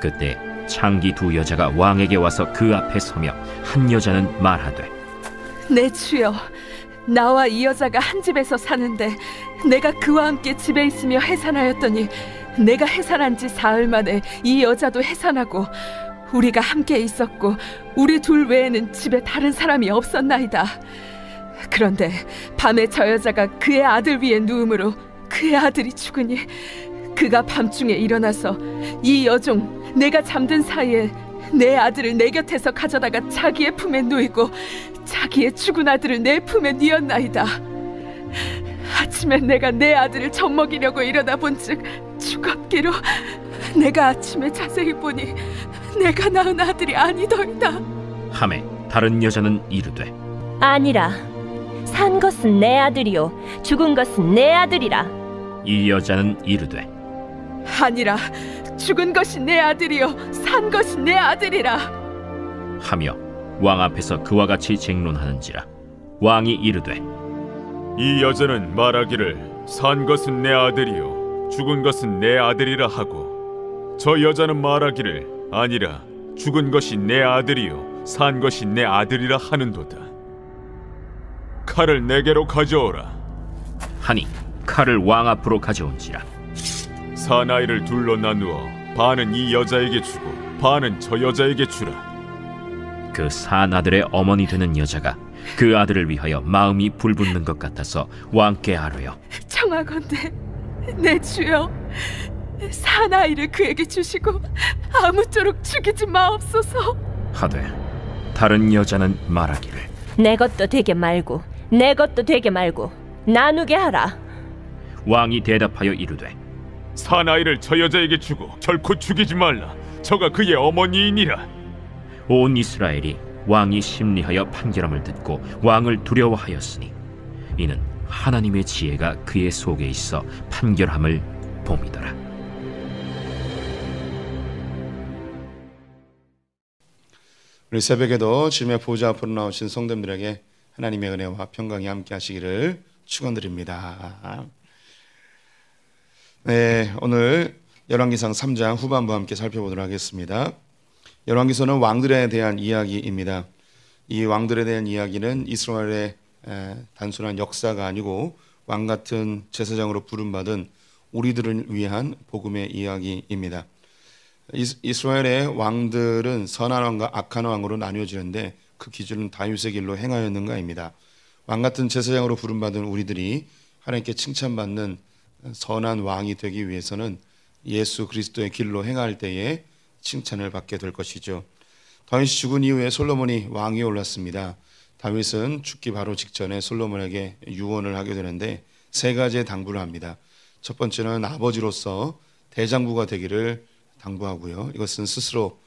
그때 창기 두 여자가 왕에게 와서 그 앞에 서며 한 여자는 말하되, 내 주여, 나와 이 여자가 한 집에서 사는데 내가 그와 함께 집에 있으며 해산하였더니 내가 해산한 지 사흘 만에 이 여자도 해산하고 우리가 함께 있었고 우리 둘 외에는 집에 다른 사람이 없었나이다. 그런데 밤에 저 여자가 그의 아들 위에 누움으로 그의 아들이 죽으니 그가 밤중에 일어나서 이 여종 내가 잠든 사이에 내 아들을 내 곁에서 가져다가 자기의 품에 누이고 자기의 죽은 아들을 내 품에 뉘었나이다. 아침에 내가 내 아들을 젖먹이려고 일어나 본즉 죽었기로 내가 아침에 자세히 보니 내가 낳은 아들이 아니더이다. 하매 다른 여자는 이르되, 아니라 산 것은 내 아들이요 죽은 것은 내 아들이라. 이 여자는 이르되, 아니라 죽은 것이 내 아들이요 산 것이 내 아들이라 하며 왕 앞에서 그와 같이 쟁론하는지라. 왕이 이르되, 이 여자는 말하기를 산 것은 내 아들이요 죽은 것은 내 아들이라 하고, 저 여자는 말하기를 아니라 죽은 것이 내 아들이요 산 것이 내 아들이라 하는도다. 칼을 내게로 가져오라 하니 칼을 왕 앞으로 가져온지라. 사나이를 둘로 나누어 반은 이 여자에게 주고 반은 저 여자에게 주라. 그 사나들의 어머니 되는 여자가 그 아들을 위하여 마음이 불붙는 것 같아서 왕께 아뢰어, 청하건대 내 주여, 사나이를 그에게 주시고 아무쪼록 죽이지 마옵소서 하되 다른 여자는 말하기를, 내 것도 되게 말고 내 것도 되게 말고 나누게 하라. 왕이 대답하여 이르되, 사나이를 저 여자에게 주고 결코 죽이지 말라. 저가 그의 어머니이니라. 온 이스라엘이 왕이 심리하여 판결함을 듣고 왕을 두려워하였으니 이는 하나님의 지혜가 그의 속에 있어 판결함을 봄이더라. 우리 새벽에도 주님의 보좌 앞으로 나오신 성도님들에게 하나님의 은혜와 평강이 함께 하시기를 축원드립니다. 네, 오늘 열왕기상 3장 후반부 함께 살펴보도록 하겠습니다. 열왕기서는 왕들에 대한 이야기입니다. 이 왕들에 대한 이야기는 이스라엘의 단순한 역사가 아니고 왕 같은 제사장으로 부름받은 우리들을 위한 복음의 이야기입니다. 이스라엘의 왕들은 선한 왕과 악한 왕으로 나뉘어지는데 그 기준은 다윗의 길로 행하였는가입니다. 왕 같은 제사장으로 부름받은 우리들이 하나님께 칭찬받는 선한 왕이 되기 위해서는 예수 그리스도의 길로 행할 때에 칭찬을 받게 될 것이죠. 다윗이 죽은 이후에 솔로몬이 왕위에 올랐습니다. 다윗은 죽기 바로 직전에 솔로몬에게 유언을 하게 되는데 세 가지의 당부를 합니다. 첫 번째는 아버지로서 대장부가 되기를 당부하고요. 이것은 스스로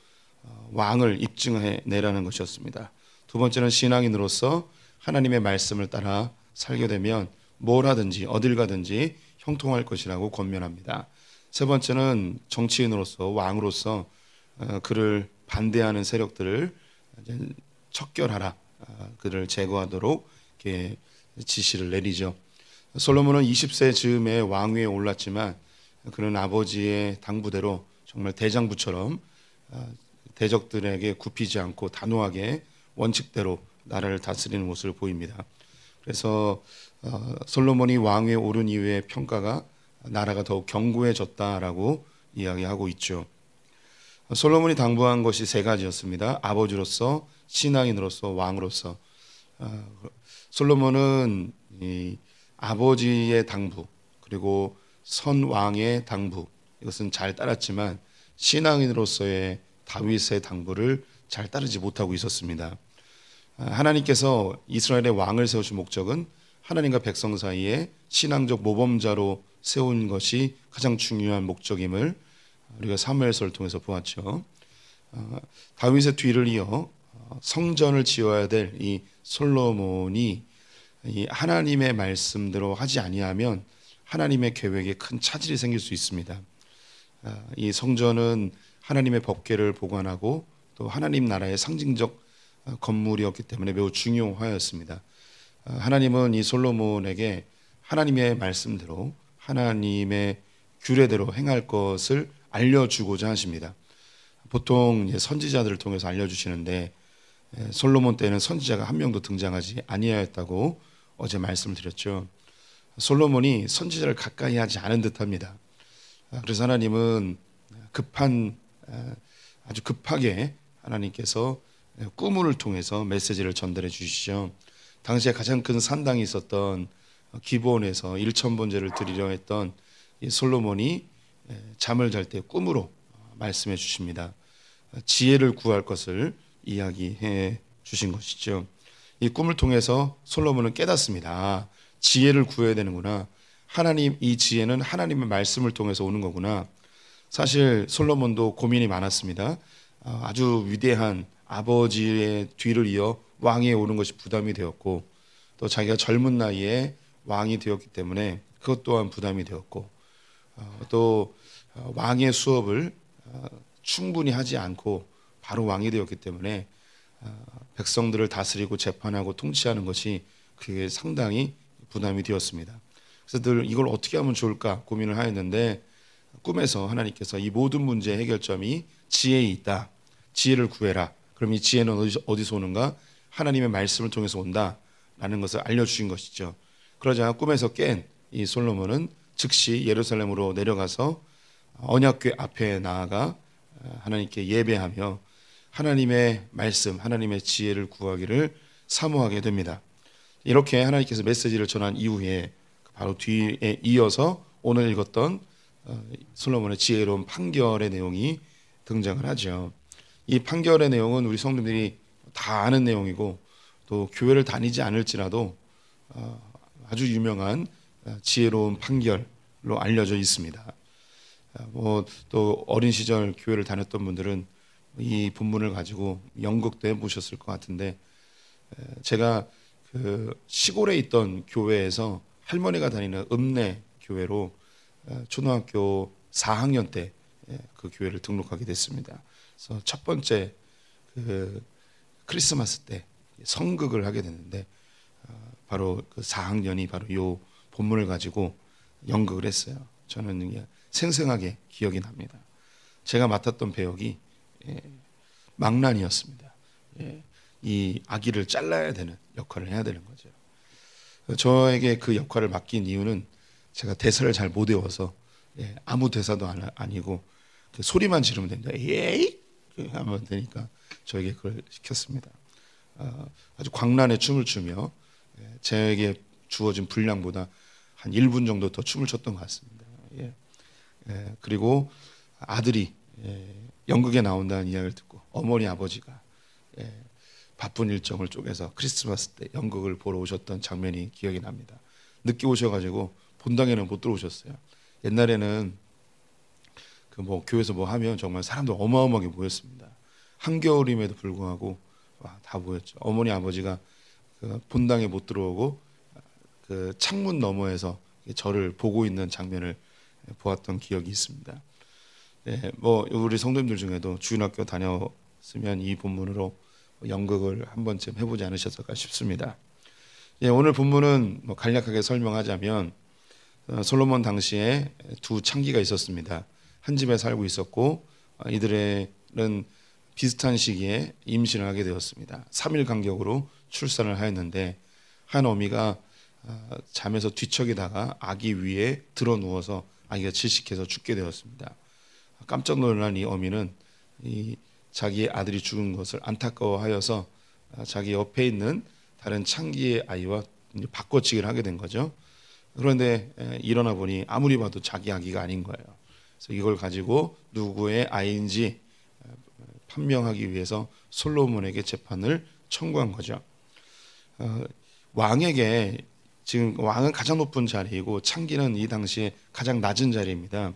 왕을 입증해내라는 것이었습니다. 두 번째는 신앙인으로서 하나님의 말씀을 따라 살게 되면 뭘 하든지 어딜 가든지 형통할 것이라고 권면합니다. 세 번째는 정치인으로서 왕으로서 그를 반대하는 세력들을 척결하라, 그를 제거하도록 이렇게 지시를 내리죠. 솔로몬은 20세 즈음에 왕위에 올랐지만 그는 아버지의 당부대로 정말 대장부처럼 대적들에게 굽히지 않고 단호하게 원칙대로 나라를 다스리는 모습을 보입니다. 그래서 솔로몬이 왕위에 오른 이후의 평가가 나라가 더욱 견고해졌다라고 이야기하고 있죠. 솔로몬이 당부한 것이 세 가지였습니다. 아버지로서, 신앙인으로서, 왕으로서. 솔로몬은 이 아버지의 당부 그리고 선왕의 당부, 이것은 잘 따랐지만 신앙인으로서의 다윗의 당부를 잘 따르지 못하고 있었습니다. 하나님께서 이스라엘의 왕을 세우신 목적은 하나님과 백성 사이에 신앙적 모범자로 세운 것이 가장 중요한 목적임을 우리가 사무엘서를 통해서 보았죠. 다윗의 뒤를 이어 성전을 지어야 될 이 솔로몬이 이 하나님의 말씀대로 하지 아니하면 하나님의 계획에 큰 차질이 생길 수 있습니다. 이 성전은 하나님의 법궤를 보관하고 또 하나님 나라의 상징적 건물이었기 때문에 매우 중요하였습니다. 하나님은 이 솔로몬에게 하나님의 말씀대로 하나님의 규례대로 행할 것을 알려주고자 하십니다. 보통 이제 선지자들을 통해서 알려주시는데 솔로몬 때는 선지자가 한 명도 등장하지 아니하였다고 어제 말씀을 드렸죠. 솔로몬이 선지자를 가까이 하지 않은 듯합니다. 그래서 하나님은 아주 급하게 하나님께서 꿈을 통해서 메시지를 전달해 주시죠. 당시에 가장 큰 산당이 있었던 기브온에서 1,000번제를 드리려 했던 이 솔로몬이 잠을 잘 때 꿈으로 말씀해 주십니다. 지혜를 구할 것을 이야기해 주신 것이죠. 이 꿈을 통해서 솔로몬은 깨닫습니다. 지혜를 구해야 되는구나. 이 지혜는 하나님의 말씀을 통해서 오는 거구나. 사실 솔로몬도 고민이 많았습니다. 아주 위대한 아버지의 뒤를 이어 왕위에 오른 것이 부담이 되었고, 또 자기가 젊은 나이에 왕이 되었기 때문에 그것 또한 부담이 되었고, 또 왕의 수업을 충분히 하지 않고 바로 왕이 되었기 때문에 백성들을 다스리고 재판하고 통치하는 것이 그게 상당히 부담이 되었습니다. 그래서 늘 이걸 어떻게 하면 좋을까 고민을 하였는데, 꿈에서 하나님께서 이 모든 문제의 해결점이 지혜에 있다. 지혜를 구해라. 그럼 이 지혜는 어디서 오는가? 하나님의 말씀을 통해서 온다라는 것을 알려주신 것이죠. 그러자 꿈에서 깬 이 솔로몬은 즉시 예루살렘으로 내려가서 언약궤 앞에 나아가 하나님께 예배하며 하나님의 말씀, 하나님의 지혜를 구하기를 사모하게 됩니다. 이렇게 하나님께서 메시지를 전한 이후에 바로 뒤에 이어서 오늘 읽었던 솔로몬의 지혜로운 판결의 내용이 등장을 하죠. 이 판결의 내용은 우리 성도들이 다 아는 내용이고, 또 교회를 다니지 않을지라도 아주 유명한 지혜로운 판결로 알려져 있습니다. 또 어린 시절 교회를 다녔던 분들은 이 본문을 가지고 연극도 해보셨을 것 같은데, 제가 그 시골에 있던 교회에서 할머니가 다니는 읍내 교회로 초등학교 4학년 때 그 교회를 등록하게 됐습니다. 그래서 첫 번째 그 크리스마스 때 성극을 하게 됐는데, 바로 그 4학년이 바로 이 본문을 가지고 연극을 했어요. 저는 생생하게 기억이 납니다. 제가 맡았던 배역이 망난이었습니다. 이 아기를 잘라야 되는 역할을 해야 되는 거죠. 저에게 그 역할을 맡긴 이유는 제가 대사를 잘 못 외워서 아무 대사도 아니고 그 소리만 지르면 됩니다. 예이 하면 되니까 저에게 그걸 시켰습니다. 아주 광란의 춤을 추며 제게 주어진 분량보다 한 1분 정도 더 춤을 췄던 것 같습니다. 그리고 아들이 연극에 나온다는 이야기를 듣고 어머니 아버지가 바쁜 일정을 쪼개서 크리스마스 때 연극을 보러 오셨던 장면이 기억이 납니다. 늦게 오셔가지고 본당에는 못 들어오셨어요. 옛날에는 그 교회에서 하면 정말 사람들 어마어마하게 모였습니다. 한겨울임에도 불구하고 다 모였죠. 어머니 아버지가 그 본당에 못 들어오고 그 창문 너머에서 저를 보고 있는 장면을 보았던 기억이 있습니다. 우리 성도님들 중에도 주일학교 다녔으면 이 본문으로 연극을 한 번쯤 해보지 않으셨을까 싶습니다. 오늘 본문은 간략하게 설명하자면 솔로몬 당시에 두 창기가 있었습니다. 한 집에 살고 있었고 이들은 비슷한 시기에 임신을 하게 되었습니다. 3일 간격으로 출산을 하였는데 한 어미가 잠에서 뒤척이다가 아기 위에 들어 누워서 아기가 질식해서 죽게 되었습니다. 깜짝 놀란 이 어미는 자기의 아들이 죽은 것을 안타까워하여서 자기 옆에 있는 다른 창기의 아이와 바꿔치기를 하게 된 거죠. 그런데 일어나 보니 아무리 봐도 자기 아기가 아닌 거예요. 그래서 이걸 가지고 누구의 아이인지 판명하기 위해서 솔로몬에게 재판을 청구한 거죠. 왕에게 지금 왕은 가장 높은 자리이고 창기는 이 당시에 가장 낮은 자리입니다.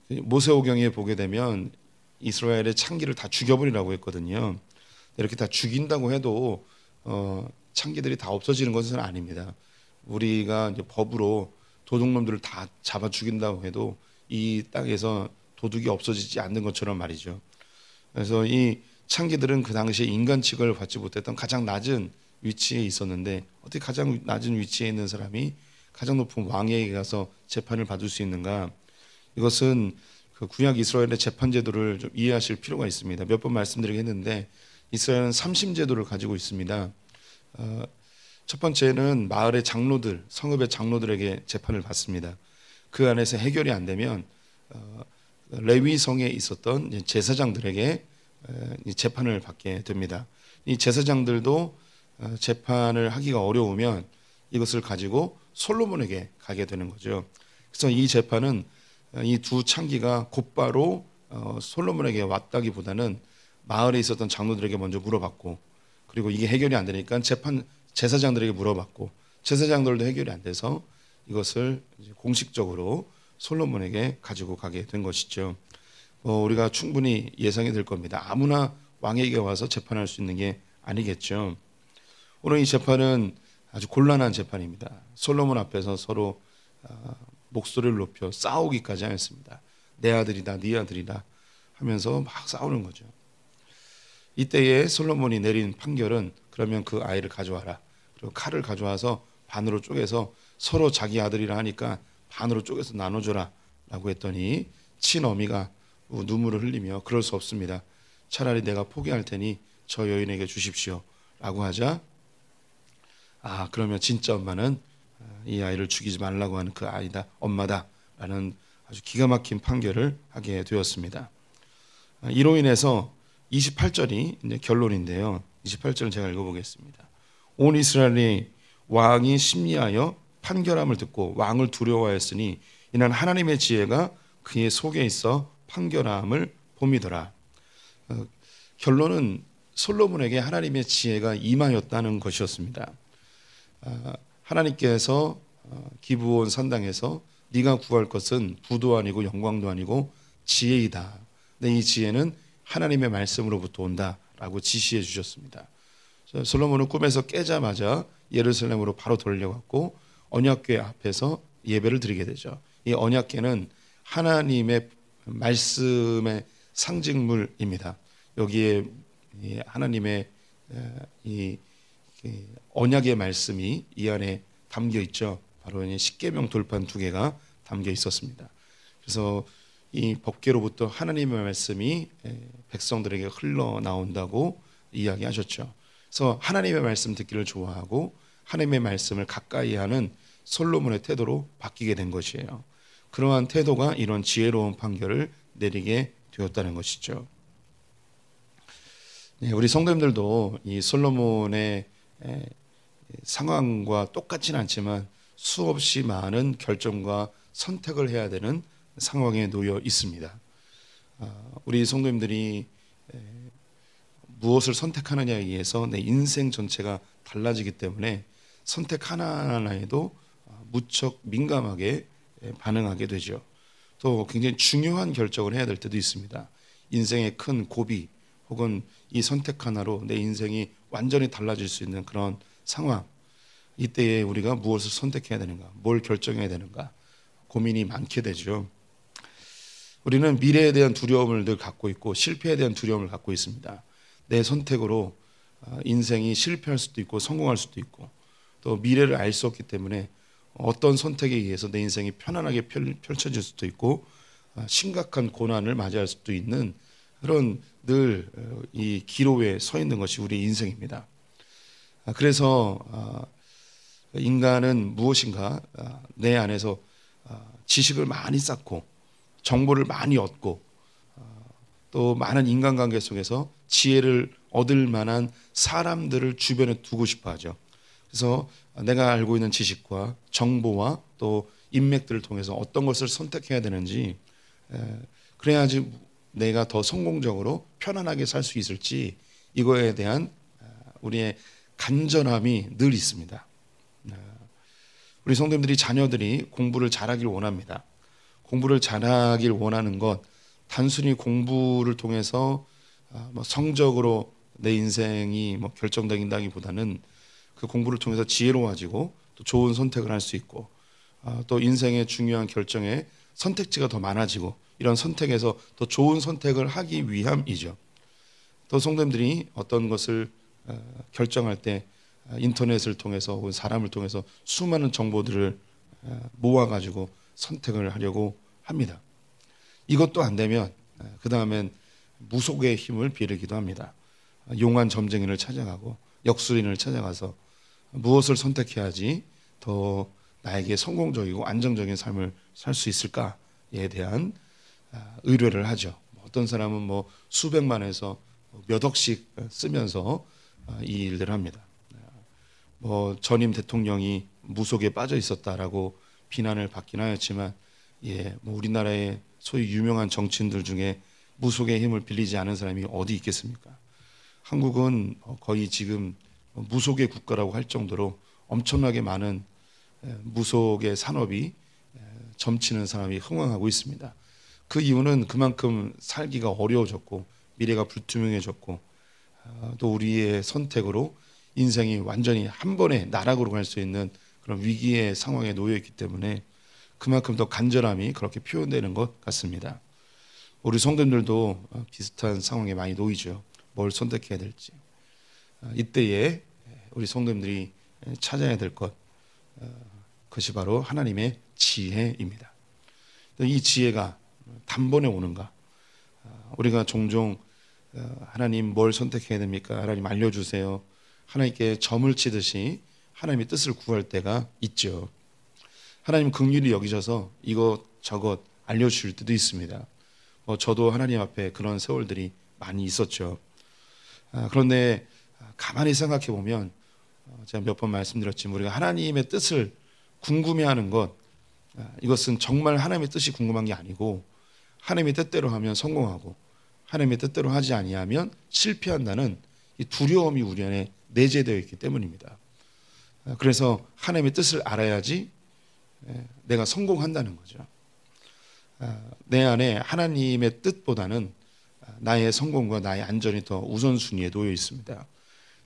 모세오경에 보게 되면 이스라엘의 창기를 다 죽여버리라고 했거든요. 이렇게 다 죽인다고 해도 창기들이 다 없어지는 것은 아닙니다. 우리가 이제 법으로 도둑놈들을 다 잡아 죽인다고 해도 이 땅에서 도둑이 없어지지 않는 것처럼 말이죠. 그래서 이 창기들은 그 당시에 인간 취급을 받지 못했던 가장 낮은 위치에 있었는데, 어떻게 가장 낮은 위치에 있는 사람이 가장 높은 왕에게 가서 재판을 받을 수 있는가? 이것은 그 그 구약 이스라엘의 재판 제도를 좀 이해하실 필요가 있습니다. 몇 번 말씀드리긴 했는데 이스라엘은 삼심 제도를 가지고 있습니다. 첫 번째는 마을의 장로들, 성읍의 장로들에게 재판을 받습니다. 그 안에서 해결이 안 되면 레위 성에 있었던 제사장들에게 재판을 받게 됩니다. 이 제사장들도 재판을 하기가 어려우면 이것을 가지고 솔로몬에게 가게 되는 거죠. 그래서 이 재판은 이 두 창기가 곧바로 솔로몬에게 왔다기보다는 마을에 있었던 장로들에게 먼저 물어봤고, 그리고 이게 해결이 안 되니까 제사장들에게 물어봤고, 제사장들도 해결이 안 돼서 이것을 이제 공식적으로 솔로몬에게 가지고 가게 된 것이죠. 우리가 충분히 예상이 될 겁니다. 아무나 왕에게 와서 재판할 수 있는 게 아니겠죠. 오늘 이 재판은 아주 곤란한 재판입니다. 솔로몬 앞에서 서로 목소리를 높여 싸우기까지 하였습니다. 내 아들이다, 네 아들이다 하면서 막 싸우는 거죠. 이때에 솔로몬이 내린 판결은 그러면 그 아이를 가져와라. 그리고 칼을 가져와서 반으로 쪼개서 서로 자기 아들이라 하니까 반으로 쪼개서 나눠줘라 라고 했더니 친어미가 눈물을 흘리며 그럴 수 없습니다. 차라리 내가 포기할 테니 저 여인에게 주십시오 라고 하자, 그러면 진짜 엄마는 이 아이를 죽이지 말라고 하는 그 아이다, 엄마다 라는 아주 기가 막힌 판결을 하게 되었습니다. 이로 인해서 28절이 이제 결론인데요. 28절은 제가 읽어보겠습니다. 온 이스라엘이 왕이 심리하여 판결함을 듣고 왕을 두려워하였으니 이는 하나님의 지혜가 그의 속에 있어 판결함을 봄이더라. 결론은 솔로몬에게 하나님의 지혜가 임하였다는 것이었습니다. 하나님께서 기브온 산당에서 네가 구할 것은 부도 아니고 영광도 아니고 지혜이다. 근데 이 지혜는 하나님의 말씀으로부터 온다라고 지시해 주셨습니다. 솔로몬은 꿈에서 깨자마자 예루살렘으로 바로 돌려갔고 언약궤 앞에서 예배를 드리게 되죠. 이 언약궤는 하나님의 말씀의 상징물입니다. 여기에 하나님의 이 언약의 말씀이 이 안에 담겨 있죠. 바로 십계명 돌판 2개가 담겨 있었습니다. 그래서 이 법궤로부터 하나님의 말씀이 백성들에게 흘러나온다고 이야기하셨죠. 그래서 하나님의 말씀 듣기를 좋아하고 하나님의 말씀을 가까이 하는 솔로몬의 태도로 바뀌게 된 것이에요. 그러한 태도가 이런 지혜로운 판결을 내리게 되었다는 것이죠. 우리 성도님들도 이 솔로몬의 상황과 똑같지는 않지만 수없이 많은 결정과 선택을 해야 되는 상황에 놓여 있습니다. 우리 성도님들이 무엇을 선택하느냐에 의해서 내 인생 전체가 달라지기 때문에 선택 하나하나에도 무척 민감하게 반응하게 되죠. 또 굉장히 중요한 결정을 해야 될 때도 있습니다. 인생의 큰 고비 혹은 이 선택 하나로 내 인생이 완전히 달라질 수 있는 그런 상황, 이때에 우리가 무엇을 선택해야 되는가, 뭘 결정해야 되는가 고민이 많게 되죠. 우리는 미래에 대한 두려움을 늘 갖고 있고 실패에 대한 두려움을 갖고 있습니다. 내 선택으로 인생이 실패할 수도 있고 성공할 수도 있고 또 미래를 알 수 없기 때문에 어떤 선택에 의해서 내 인생이 편안하게 펼쳐질 수도 있고 심각한 고난을 맞이할 수도 있는 그런 늘 이 기로에 서 있는 것이 우리 인생입니다. 그래서 인간은 무엇인가 내 안에서 지식을 많이 쌓고 정보를 많이 얻고 또 많은 인간관계 속에서 지혜를 얻을 만한 사람들을 주변에 두고 싶어 하죠. 그래서 내가 알고 있는 지식과 정보와 또 인맥들을 통해서 어떤 것을 선택해야 되는지, 그래야지 내가 더 성공적으로 편안하게 살 수 있을지, 이거에 대한 우리의 간절함이 늘 있습니다. 우리 성도님들이 자녀들이 공부를 잘하길 원합니다. 공부를 잘하길 원하는 것, 단순히 공부를 통해서 성적으로 내 인생이 결정된다기보다는 그 공부를 통해서 지혜로워지고 또 좋은 선택을 할 수 있고 또 인생의 중요한 결정에 선택지가 더 많아지고 이런 선택에서 더 좋은 선택을 하기 위함이죠. 또 성도님들이 어떤 것을 결정할 때 인터넷을 통해서 혹은 사람을 통해서 수많은 정보들을 모아가지고 선택을 하려고 합니다. 이것도 안 되면 그 다음엔 무속의 힘을 빌기도 합니다. 용한 점쟁이를 찾아가고 역술인을 찾아가서 무엇을 선택해야지 더 나에게 성공적이고 안정적인 삶을 살 수 있을까에 대한 의뢰를 하죠. 어떤 사람은 뭐 수백만에서 몇 억씩 쓰면서 이 일들을 합니다. 뭐 전임 대통령이 무속에 빠져 있었다라고 비난을 받긴 하였지만, 뭐 우리나라의 소위 유명한 정치인들 중에 무속의 힘을 빌리지 않은 사람이 어디 있겠습니까? 한국은 거의 지금 무속의 국가라고 할 정도로 엄청나게 많은 무속의 산업이 점치는 사람이 흥황하고 있습니다. 그 이유는 그만큼 살기가 어려워졌고 미래가 불투명해졌고 또 우리의 선택으로 인생이 완전히 한 번에 나락으로 갈 수 있는 그런 위기의 상황에 놓여 있기 때문에 그만큼 더 간절함이 그렇게 표현되는 것 같습니다. 우리 성도님들도 비슷한 상황에 많이 놓이죠. 뭘 선택해야 될지. 이때에 우리 성도님들이 찾아야 될 것, 그것이 바로 하나님의 지혜입니다. 이 지혜가 단번에 오는가? 우리가 종종 하나님 뭘 선택해야 됩니까? 하나님 알려주세요. 하나님께 점을 치듯이 하나님의 뜻을 구할 때가 있죠. 하나님 긍휼히 여기셔서 이것 저것 알려주실 때도 있습니다. 저도 하나님 앞에 그런 세월들이 많이 있었죠. 그런데 가만히 생각해 보면 제가 몇 번 말씀드렸지만 우리가 하나님의 뜻을 궁금해하는 것, 이것은 정말 하나님의 뜻이 궁금한 게 아니고 하나님의 뜻대로 하면 성공하고 하나님의 뜻대로 하지 아니하면 실패한다는 이 두려움이 우리 안에 내재되어 있기 때문입니다. 그래서 하나님의 뜻을 알아야지 내가 성공한다는 거죠. 내 안에 하나님의 뜻보다는 나의 성공과 나의 안전이 더 우선순위에 놓여 있습니다.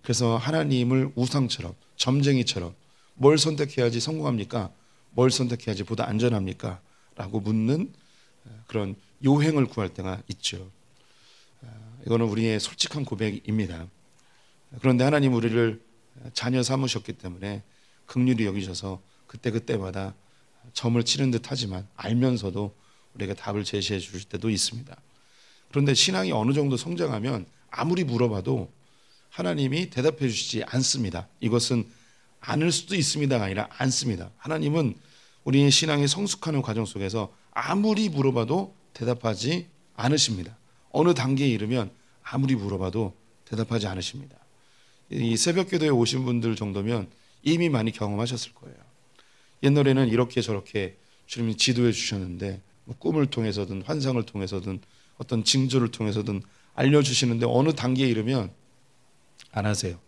그래서 하나님을 우상처럼 점쟁이처럼 뭘 선택해야지 성공합니까? 뭘 선택해야지 보다 안전합니까? 라고 묻는 그런 요행을 구할 때가 있죠. 이거는 우리의 솔직한 고백입니다. 그런데 하나님 우리를 자녀 삼으셨기 때문에 긍휼히 여기셔서 그때마다 점을 치는 듯 하지만 알면서도 우리에게 답을 제시해 주실 때도 있습니다. 그런데 신앙이 어느 정도 성장하면 아무리 물어봐도 하나님이 대답해 주시지 않습니다. 이것은 않을 수도 있습니다가 아니라 않습니다. 하나님은 우리의 신앙이 성숙하는 과정 속에서 아무리 물어봐도 대답하지 않으십니다. 어느 단계에 이르면 아무리 물어봐도 대답하지 않으십니다. 이 새벽기도에 오신 분들 정도면 이미 많이 경험하셨을 거예요. 옛날에는 이렇게 저렇게 주님이 지도해 주셨는데 꿈을 통해서든 환상을 통해서든 어떤 징조를 통해서든 알려주시는데 어느 단계에 이르면 안 하세요.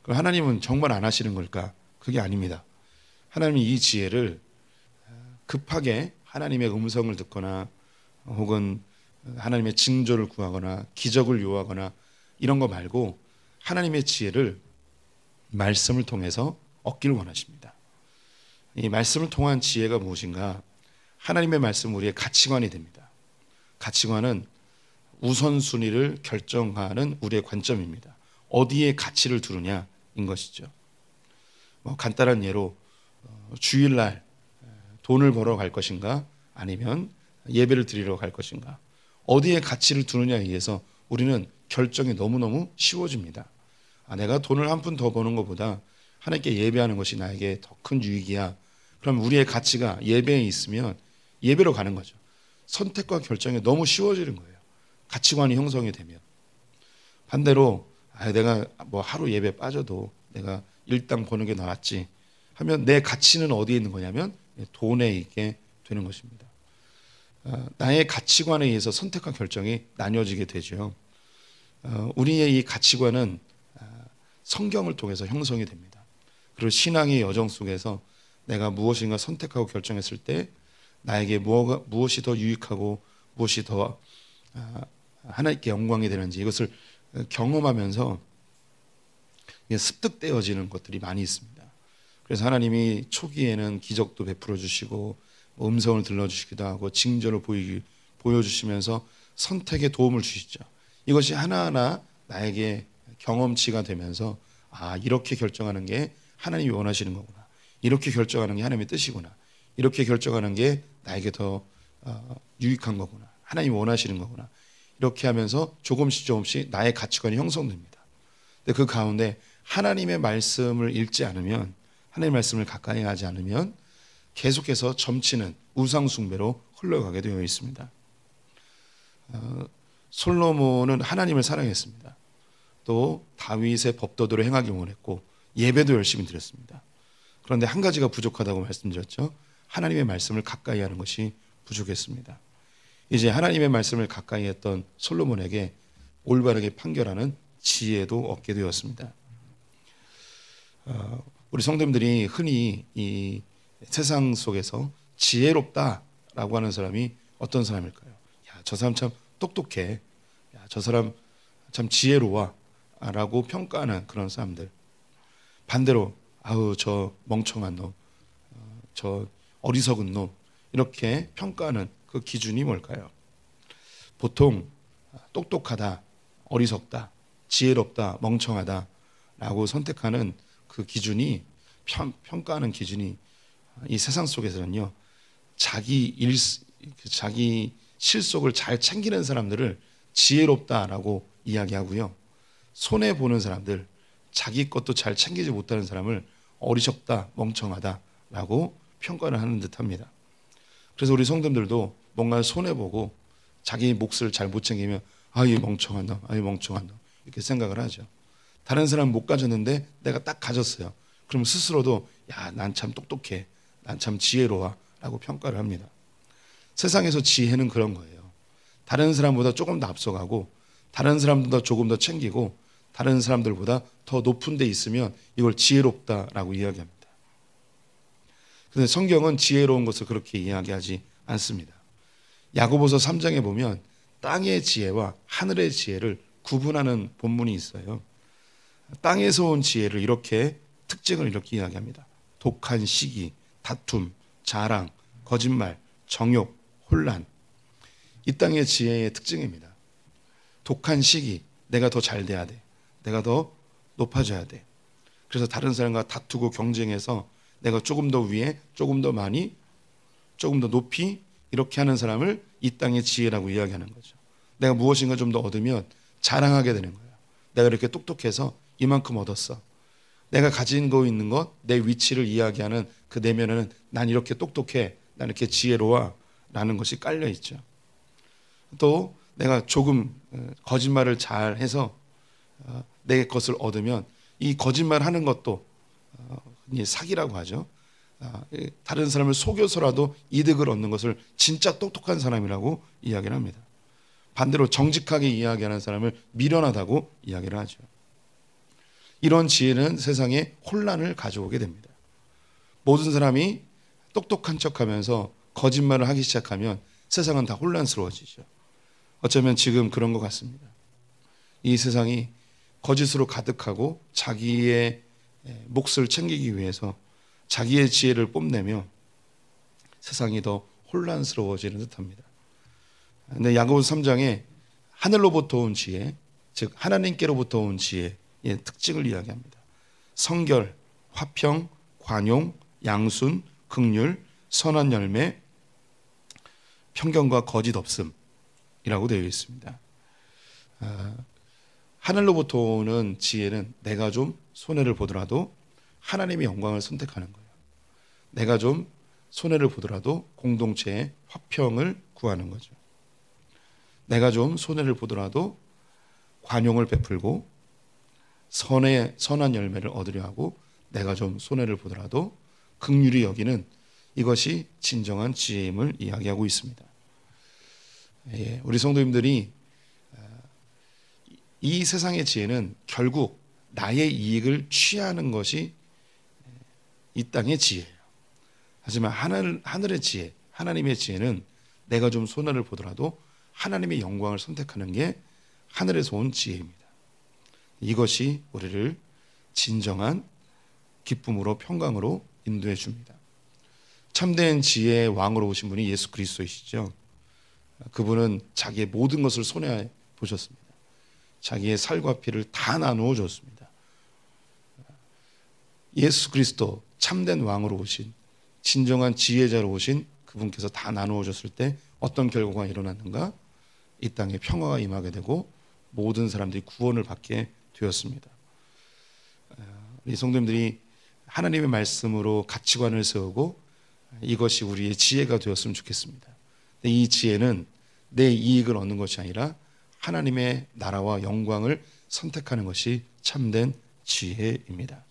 그럼 하나님은 정말 안 하시는 걸까? 그게 아닙니다. 하나님이 이 지혜를 급하게 하나님의 음성을 듣거나 혹은 하나님의 징조를 구하거나 기적을 요하거나 이런 거 말고 하나님의 지혜를 말씀을 통해서 얻기를 원하십니다. 이 말씀을 통한 지혜가 무엇인가? 하나님의 말씀은 우리의 가치관이 됩니다. 가치관은 우선순위를 결정하는 우리의 관점입니다. 어디에 가치를 두느냐인 것이죠. 간단한 예로 주일날 돈을 벌어 갈 것인가 아니면 예배를 드리러 갈 것인가, 어디에 가치를 두느냐에 의해서 우리는 결정이 너무너무 쉬워집니다. 내가 돈을 한 푼 더 버는 것보다 하나님께 예배하는 것이 나에게 더 큰 유익이야. 그럼 우리의 가치가 예배에 있으면 예배로 가는 거죠. 선택과 결정이 너무 쉬워지는 거예요. 가치관이 형성이 되면. 반대로 내가 뭐 하루 예배 빠져도 내가 일당 버는 게 나았지 하면 내 가치는 어디에 있는 거냐면 돈에 있게 되는 것입니다. 나의 가치관에 의해서 선택과 결정이 나뉘어지게 되죠. 우리의 이 가치관은 성경을 통해서 형성이 됩니다. 그리고 신앙의 여정 속에서 내가 무엇인가 선택하고 결정했을 때 나에게 무엇이 더 유익하고 무엇이 더 하나님께 영광이 되는지 이것을 경험하면서 습득되어지는 것들이 많이 있습니다. 그래서 하나님이 초기에는 기적도 베풀어 주시고 음성을 들려주시기도 하고 징조를 보여주시면서 선택에 도움을 주시죠. 이것이 하나하나 나에게 경험치가 되면서 이렇게 결정하는 게 하나님이 원하시는 거구나, 이렇게 결정하는 게 하나님의 뜻이구나, 이렇게 결정하는 게 나에게 더 유익한 거구나, 하나님이 원하시는 거구나. 이렇게 하면서 조금씩 나의 가치관이 형성됩니다. 근데 그 가운데 하나님의 말씀을 읽지 않으면, 하나님의 말씀을 가까이 하지 않으면 계속해서 점치는 우상 숭배로 흘러가게 되어 있습니다. 솔로몬은 하나님을 사랑했습니다. 또 다윗의 법도대로 행하기 원했고 예배도 열심히 드렸습니다. 그런데 한 가지가 부족하다고 말씀드렸죠. 하나님의 말씀을 가까이 하는 것이 부족했습니다. 이제 하나님의 말씀을 가까이 했던 솔로몬에게 올바르게 판결하는 지혜도 얻게 되었습니다. 우리 성도님들이 흔히 이 세상 속에서 지혜롭다라고 하는 사람이 어떤 사람일까요? 야, 저 사람 참 똑똑해. 야, 저 사람 참 지혜로워. 라고 평가하는 그런 사람들. 반대로 아우 저 멍청한 놈, 저 어리석은 놈, 이렇게 평가하는 그 기준이 뭘까요? 보통 똑똑하다, 어리석다, 지혜롭다, 멍청하다 라고 선택하는 그 기준이, 평가하는 기준이 이 세상 속에서는요, 자기 실속을 잘 챙기는 사람들을 지혜롭다라고 이야기하고요, 손해보는 사람들, 자기 것도 잘 챙기지 못하는 사람을 어리석다, 멍청하다라고 평가를 하는 듯합니다. 그래서 우리 성도들도 뭔가 손해보고 자기 몫을 잘 못 챙기면 아이 멍청한 놈, 아이 멍청한 놈, 이렇게 생각을 하죠. 다른 사람 못 가졌는데 내가 딱 가졌어요. 그럼 스스로도 야, 난 참 똑똑해, 난 참 지혜로워 라고 평가를 합니다. 세상에서 지혜는 그런 거예요. 다른 사람보다 조금 더 앞서가고, 다른 사람보다 조금 더 챙기고, 다른 사람들보다 더 높은 데 있으면 이걸 지혜롭다라고 이야기합니다. 그런데 성경은 지혜로운 것을 그렇게 이야기하지 않습니다. 야고보서 3장에 보면 땅의 지혜와 하늘의 지혜를 구분하는 본문이 있어요. 땅에서 온 지혜를 이렇게, 특징을 이렇게 이야기합니다. 독한 시기, 다툼, 자랑, 거짓말, 정욕, 혼란. 이 땅의 지혜의 특징입니다. 독한 시기, 내가 더 잘 돼야 돼. 내가 더 높아져야 돼. 그래서 다른 사람과 다투고 경쟁해서 내가 조금 더 위에, 조금 더 많이, 조금 더 높이, 이렇게 하는 사람을 이 땅의 지혜라고 이야기하는 거죠. 내가 무엇인가 좀 더 얻으면 자랑하게 되는 거예요. 내가 이렇게 똑똑해서 이만큼 얻었어. 내가 가지고 있는 것, 내 위치를 이야기하는 그 내면에는 난 이렇게 똑똑해, 난 이렇게 지혜로워 라는 것이 깔려 있죠. 또 내가 조금 거짓말을 잘 해서 내 것을 얻으면 이 거짓말하는 것도 사기라고 하죠. 다른 사람을 속여서라도 이득을 얻는 것을 진짜 똑똑한 사람이라고 이야기를 합니다. 반대로 정직하게 이야기하는 사람을 미련하다고 이야기를 하죠. 이런 지혜는 세상에 혼란을 가져오게 됩니다. 모든 사람이 똑똑한 척하면서 거짓말을 하기 시작하면 세상은 다 혼란스러워지죠. 어쩌면 지금 그런 것 같습니다. 이 세상이 거짓으로 가득하고 자기의 몫을 챙기기 위해서 자기의 지혜를 뽐내며 세상이 더 혼란스러워지는 듯합니다. 근데 야고보서 3장에 하늘로부터 온 지혜, 즉 하나님께로부터 온 지혜의 특징을 이야기합니다. 성결, 화평, 관용, 양순, 긍휼, 선한 열매, 편견과 거짓 없음이라고 되어 있습니다. 하늘로부터 오는 지혜는 내가 좀 손해를 보더라도 하나님의 영광을 선택하는 거예요. 내가 좀 손해를 보더라도 공동체의 화평을 구하는 거죠. 내가 좀 손해를 보더라도 관용을 베풀고 선한 열매를 얻으려 하고, 내가 좀 손해를 보더라도 긍휼히 여기는, 이것이 진정한 지혜임을 이야기하고 있습니다. 우리 성도님들이 이 세상의 지혜는 결국 나의 이익을 취하는 것이 이 땅의 지혜예요. 하지만 하늘의 지혜, 하나님의 지혜는 내가 좀 손해를 보더라도 하나님의 영광을 선택하는 게 하늘에서 온 지혜입니다. 이것이 우리를 진정한 기쁨으로, 평강으로 인도해 줍니다. 참된 지혜의 왕으로 오신 분이 예수 그리스도이시죠. 그분은 자기의 모든 것을 손해 보셨습니다. 자기의 살과 피를 다 나누어 줬습니다. 예수 그리스도, 참된 왕으로 오신, 진정한 지혜자로 오신 그분께서 다 나누어 줬을 때 어떤 결과가 일어났는가? 이 땅에 평화가 임하게 되고 모든 사람들이 구원을 받게 되었습니다. 우리 성도님들이 하나님의 말씀으로 가치관을 세우고 이것이 우리의 지혜가 되었으면 좋겠습니다. 이 지혜는 내 이익을 얻는 것이 아니라 하나님의 나라와 영광을 선택하는 것이 참된 지혜입니다.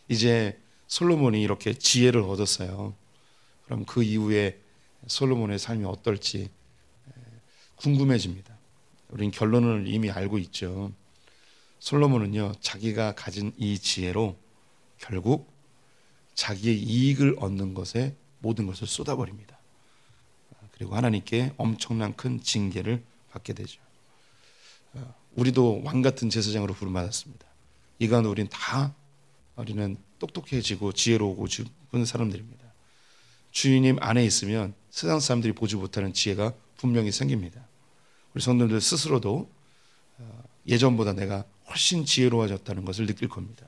이제 솔로몬이 이렇게 지혜를 얻었어요. 그럼 그 이후에 솔로몬의 삶이 어떨지 궁금해집니다. 우리는 결론을 이미 알고 있죠. 솔로몬은요, 자기가 가진 이 지혜로 결국 자기의 이익을 얻는 것에 모든 것을 쏟아버립니다. 그리고 하나님께 엄청난 큰 징계를 받게 되죠. 우리도 왕 같은 제사장으로 부름받았습니다. 이 가운데 우리는 똑똑해지고 지혜로우고 싶은 사람들입니다. 주님 안에 있으면 세상 사람들이 보지 못하는 지혜가 분명히 생깁니다. 우리 성도들 스스로도 예전보다 내가 훨씬 지혜로워졌다는 것을 느낄 겁니다.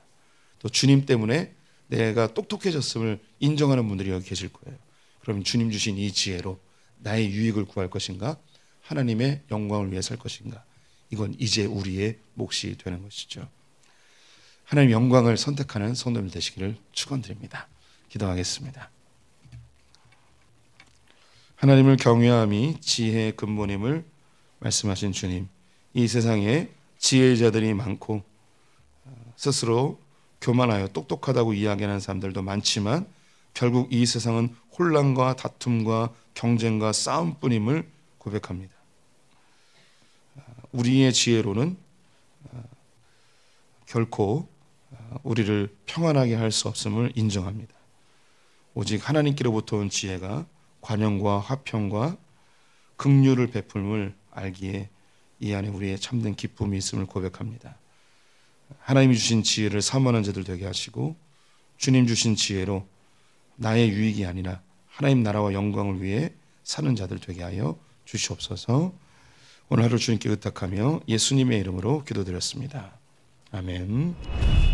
또 주님 때문에 내가 똑똑해졌음을 인정하는 분들이 여기 계실 거예요. 그러면 주님 주신 이 지혜로 나의 유익을 구할 것인가? 하나님의 영광을 위해 살 것인가? 이건 이제 우리의 몫이 되는 것이죠. 하나님의 영광을 선택하는 성도들 되시기를 축원드립니다. 기도하겠습니다. 하나님을 경외함이 지혜의 근본임을 말씀하신 주님, 이 세상에 지혜자들이 많고 스스로 교만하여 똑똑하다고 이야기하는 사람들도 많지만 결국 이 세상은 혼란과 다툼과 경쟁과 싸움뿐임을 고백합니다. 우리의 지혜로는 결코 우리를 평안하게 할 수 없음을 인정합니다. 오직 하나님께로부터 온 지혜가 관용과 화평과 긍휼을 베풀음을 알기에 이 안에 우리의 참된 기쁨이 있음을 고백합니다. 하나님이 주신 지혜를 사모하는 자들 되게 하시고 주님 주신 지혜로 나의 유익이 아니라 하나님 나라와 영광을 위해 사는 자들 되게 하여 주시옵소서. 오늘 하루 주님께 의탁하며 예수님의 이름으로 기도드렸습니다. 아멘.